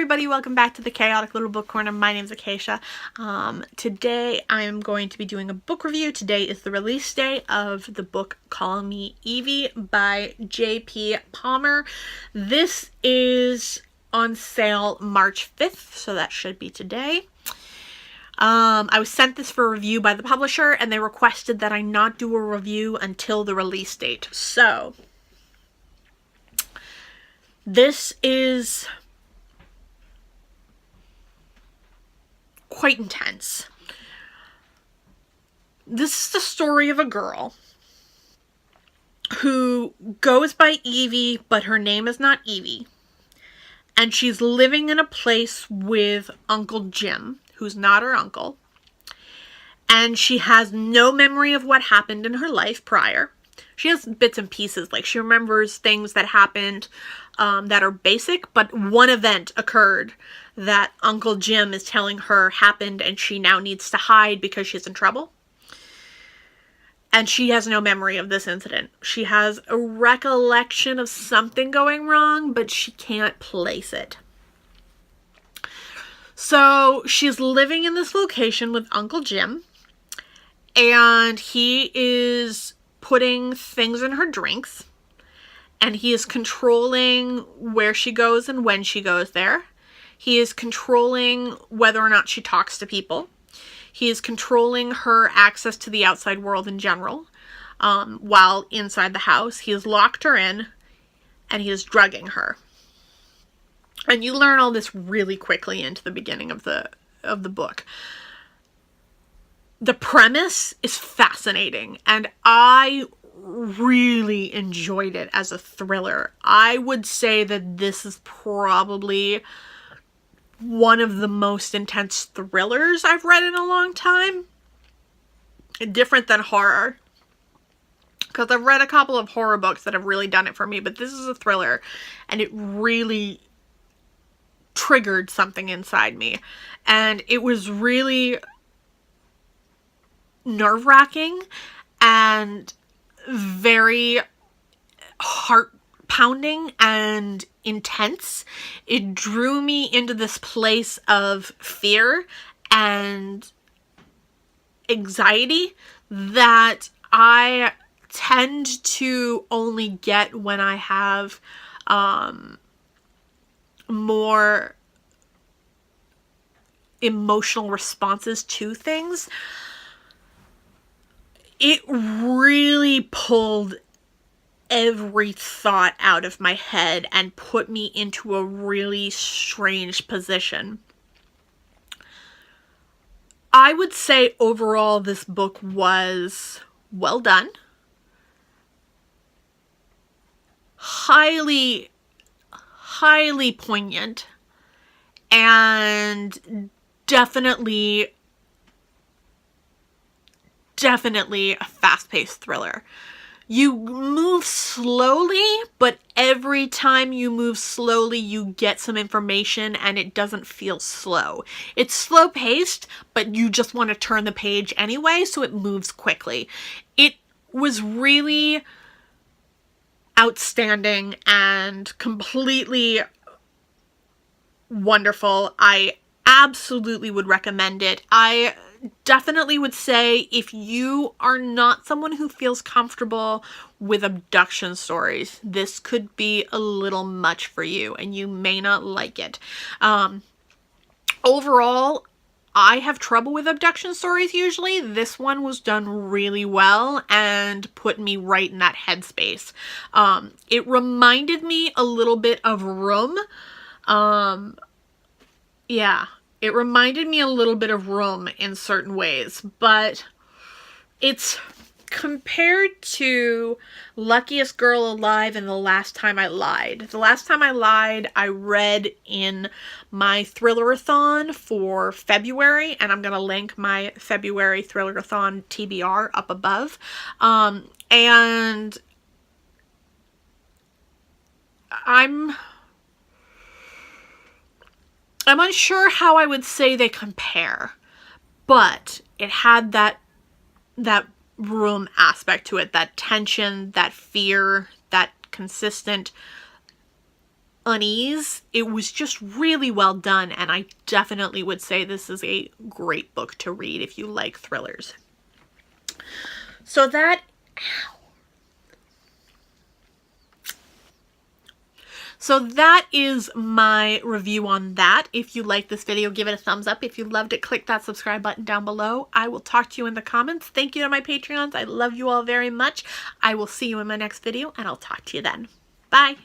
everybody, welcome back to the Chaotic Little Book Corner. My name's Acacia. Today I am going to be doing a book review. Today is the release day of the book Call Me Evie by J.P. Palmer. This is on sale March 5th, so that should be today. I was sent this for review by the publisher, and they requested that I not do a review until the release date. So, this is quite intense. This is the story of a girl who goes by Evie, but her name is not Evie. And she's living in a place with Uncle Jim, who's not her uncle. And she has no memory of what happened in her life prior. She has bits and pieces, like she remembers things that happened that are basic, but one event occurred that Uncle Jim is telling her happened and she now needs to hide because she's in trouble. And she has no memory of this incident. She has a recollection of something going wrong, but she can't place it. So she's living in this location with Uncle Jim, and he is putting things in her drinks, and he is controlling where she goes and when she goes there. He is controlling whether or not she talks to people. He is controlling her access to the outside world in general. While inside the house, he has locked her in, and he is drugging her. And you learn all this really quickly into the beginning of the book. The premise is fascinating, and I really enjoyed it as a thriller. I would say that this is probably one of the most intense thrillers I've read in a long time. Different than horror, because I've read a couple of horror books that have really done it for me, but this is a thriller, and it really triggered something inside me. And it was really nerve-wracking and very heart-pounding and intense. It drew me into this place of fear and anxiety that I tend to only get when I have more emotional responses to things. It really pulled every thought out of my head and put me into a really strange position. I would say overall this book was well done. Highly poignant, and definitely a fast-paced thriller. You move slowly, but every time you move slowly, you get some information, and it doesn't feel slow. It's slow-paced, but you just want to turn the page anyway, so it moves quickly. It was really outstanding and completely wonderful. I absolutely would recommend it. I definitely would say if you are not someone who feels comfortable with abduction stories, this could be a little much for you and you may not like it. Overall, I have trouble with abduction stories usually. This one was done really well and put me right in that headspace. It reminded me a little bit of Room. Yeah, it reminded me a little bit of Room in certain ways, but it's compared to Luckiest Girl Alive and The Last Time I Lied. The Last Time I Lied, I read in my Thrillerathon for February, and I'm going to link my February Thrillerathon TBR up above. And I'm unsure how I would say they compare, but it had that Room aspect to it, that tension, that fear, that consistent unease. It was just really well done, and I definitely would say this is a great book to read if you like thrillers. So that is my review on that. If you like this video, give it a thumbs up. If you loved it, click that subscribe button down below. I will talk to you in the comments. Thank you to my Patreons. I love you all very much. I will see you in my next video, and I'll talk to you then. Bye.